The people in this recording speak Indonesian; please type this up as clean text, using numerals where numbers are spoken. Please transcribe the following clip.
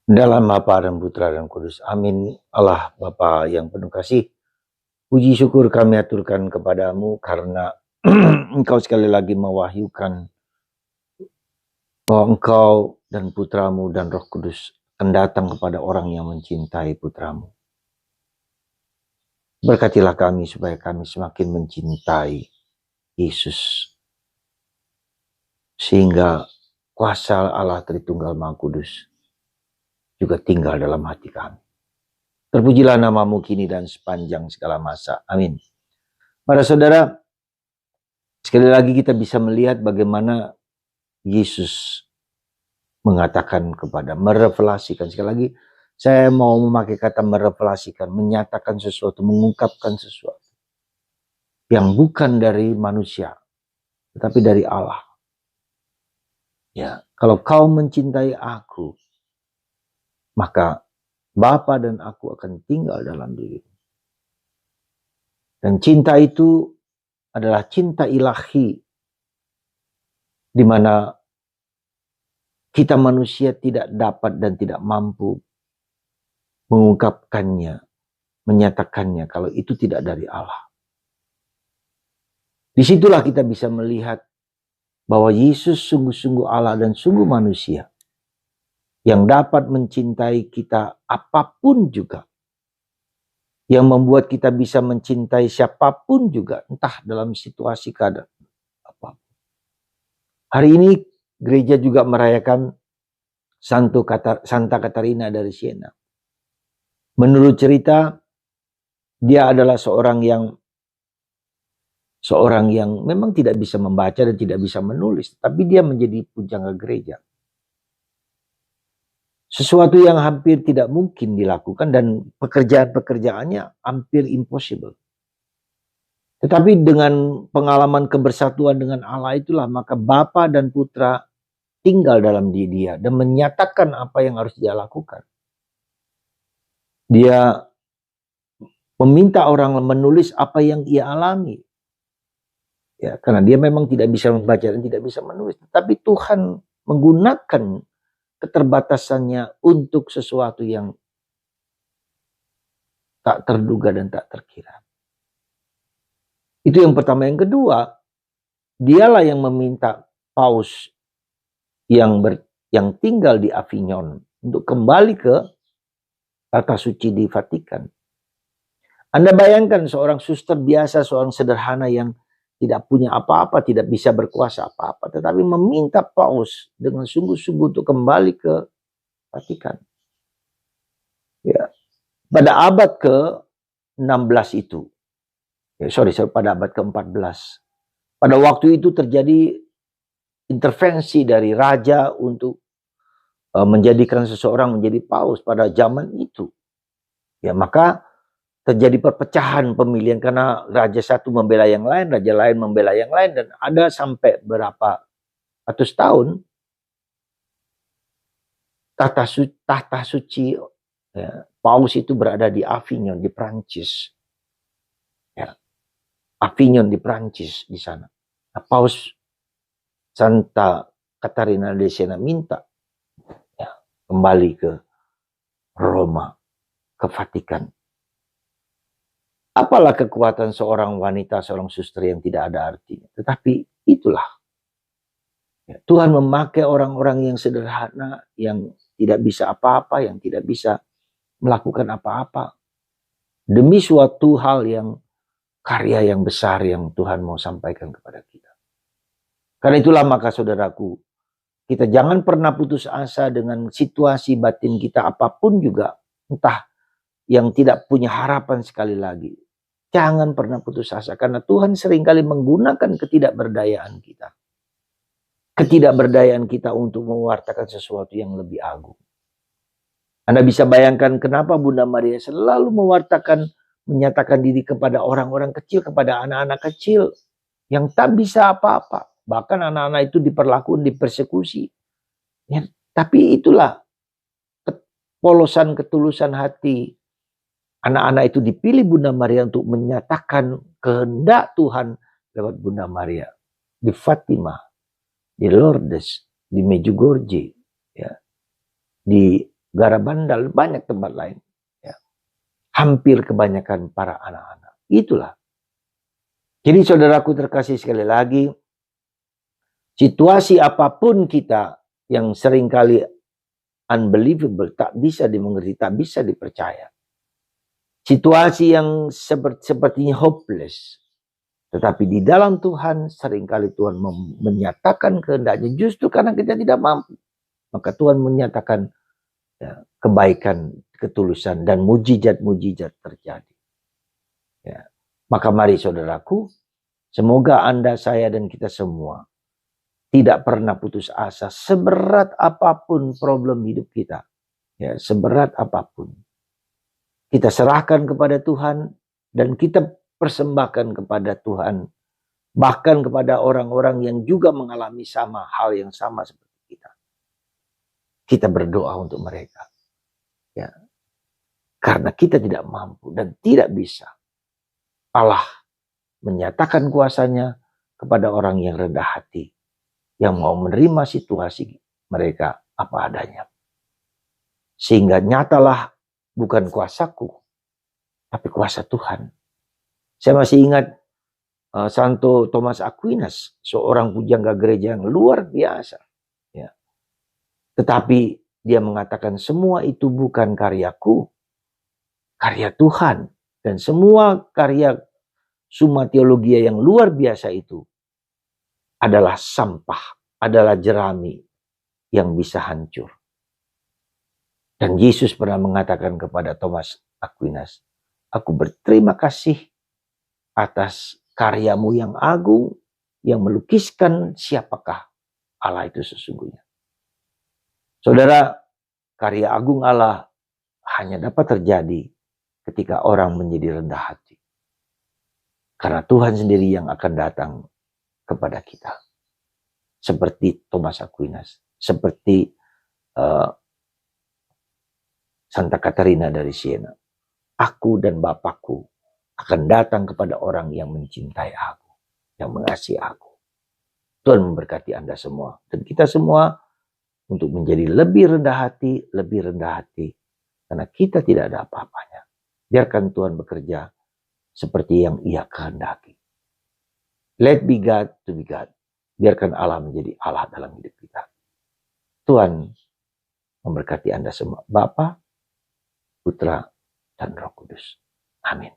Dalam Bapa dan Putra dan Kudus. Amin. Allah Bapa yang penuh kasih, puji syukur kami aturkan kepadamu karena Engkau sekali lagi mewahyukan bahwa Engkau dan Putramu dan Roh Kudus akan datang kepada orang yang mencintai Putramu. Berkatilah kami supaya kami semakin mencintai Yesus, sehingga kuasa Allah Tritunggal Maha Kudus juga tinggal dalam hati kami. Terpujilah namamu kini dan sepanjang segala masa. Amin. Para saudara, sekali lagi kita bisa melihat bagaimana Yesus mengatakan merevelasikan. Sekali lagi, saya mau memakai kata merevelasikan, menyatakan sesuatu, mengungkapkan sesuatu yang bukan dari manusia, tetapi dari Allah. Ya, kalau kau mencintai aku, maka Bapa dan aku akan tinggal dalam dirimu. Dan cinta itu adalah cinta ilahi, di mana kita manusia tidak dapat dan tidak mampu mengungkapkannya, menyatakannya kalau itu tidak dari Allah. Disitulah kita bisa melihat bahwa Yesus sungguh-sungguh Allah dan sungguh manusia yang dapat mencintai kita apapun juga. Yang membuat kita bisa mencintai siapapun juga, entah dalam situasi keadaan apapun. Hari ini gereja juga merayakan Santa Katarina dari Siena. Menurut cerita, dia adalah seorang yang memang tidak bisa membaca dan tidak bisa menulis, tapi dia menjadi pujangga gereja. Sesuatu yang hampir tidak mungkin dilakukan dan pekerjaan-pekerjaannya hampir impossible. Tetapi dengan pengalaman kebersatuan dengan Allah itulah maka Bapa dan Putra tinggal dalam diri dia dan menyatakan apa yang harus dia lakukan. Dia meminta orang menulis apa yang ia alami. Ya, karena dia memang tidak bisa membaca dan tidak bisa menulis. Tetapi Tuhan menggunakan keterbatasannya untuk sesuatu yang tak terduga dan tak terkira. Itu yang pertama. Yang kedua, dialah yang meminta Paus yang tinggal di Avignon untuk kembali ke tata suci di Vatikan. Anda bayangkan seorang suster biasa, seorang sederhana yang tidak punya apa-apa, tidak bisa berkuasa apa-apa, tetapi meminta Paus dengan sungguh-sungguh untuk kembali ke Vatikan. Ya, pada abad ke-16 itu, pada abad ke-14, pada waktu itu terjadi intervensi dari raja untuk menjadikan seseorang menjadi paus pada zaman itu. Ya, maka terjadi perpecahan pemilihan karena raja satu membela yang lain, raja lain membela yang lain, dan ada sampai berapa ratus tahun tahta suci ya, paus itu berada di Avignon di Prancis. Ya, Avignon di Prancis di sana. Nah, Paus Santa Katarina de Siena minta ya, kembali ke Roma, ke Vatikan. Apalah kekuatan seorang wanita, seorang suster yang tidak ada artinya. Tetapi itulah. Ya, Tuhan memakai orang-orang yang sederhana, yang tidak bisa apa-apa, yang tidak bisa melakukan apa-apa. Demi suatu hal yang karya yang besar yang Tuhan mau sampaikan kepada kita. Karena itulah maka saudaraku, kita jangan pernah putus asa dengan situasi batin kita apapun juga. Entah yang tidak punya harapan sekali lagi. Jangan pernah putus asa karena Tuhan seringkali menggunakan ketidakberdayaan kita. Ketidakberdayaan kita untuk mewartakan sesuatu yang lebih agung. Anda bisa bayangkan kenapa Bunda Maria selalu menyatakan diri kepada orang-orang kecil, kepada anak-anak kecil yang tak bisa apa-apa. Bahkan anak-anak itu diperlakukan, dipersekusi. Ya, tapi itulah polosan ketulusan hati. Anak-anak itu dipilih Bunda Maria untuk menyatakan kehendak Tuhan lewat Bunda Maria. Di Fatima, di Lourdes, di Medjugorje, ya, di Garabandal, banyak tempat lain. Ya. Hampir kebanyakan para anak-anak. Itulah. Jadi saudaraku terkasih, sekali lagi, situasi apapun kita yang seringkali unbelievable, tak bisa dimengerti, tak bisa dipercaya. Situasi yang sepertinya hopeless. Tetapi di dalam Tuhan, seringkali Tuhan menyatakan kehendaknya justru karena kita tidak mampu. Maka Tuhan menyatakan ya, kebaikan, ketulusan, dan mujizat-mujizat terjadi. Ya. Maka mari saudaraku, semoga Anda, saya, dan kita semua tidak pernah putus asa seberat apapun problem hidup kita. Ya, seberat apapun. Kita serahkan kepada Tuhan dan kita persembahkan kepada Tuhan. Bahkan kepada orang-orang yang juga mengalami sama hal yang sama seperti kita. Kita berdoa untuk mereka. Ya. Karena kita tidak mampu dan tidak bisa. Allah menyatakan kuasanya kepada orang yang rendah hati. Yang mau menerima situasi mereka apa adanya. Sehingga nyatalah bukan kuasaku, tapi kuasa Tuhan. Saya masih ingat Santo Thomas Aquinas, seorang pujangga gereja yang luar biasa. Ya. Tetapi dia mengatakan semua itu bukan karyaku, karya Tuhan. Dan semua karya Summa Theologia yang luar biasa itu adalah sampah, adalah jerami yang bisa hancur. Dan Yesus pernah mengatakan kepada Thomas Aquinas, aku berterima kasih atas karyamu yang agung, yang melukiskan siapakah Allah itu sesungguhnya. Saudara, karya agung Allah hanya dapat terjadi ketika orang menjadi rendah hati. Karena Tuhan sendiri yang akan datang kepada kita. Seperti Thomas Aquinas, seperti Santa Katarina dari Siena. Aku dan Bapakku akan datang kepada orang yang mencintai aku, yang mengasihi aku. Tuhan memberkati Anda semua dan kita semua untuk menjadi lebih rendah hati, karena kita tidak ada apa-apanya. Biarkan Tuhan bekerja seperti yang Ia kehendaki. Let be God to be God. Biarkan Allah menjadi Allah dalam hidup kita. Tuhan memberkati Anda semua, Bapa, Putra, dan Roh Kudus. Amin.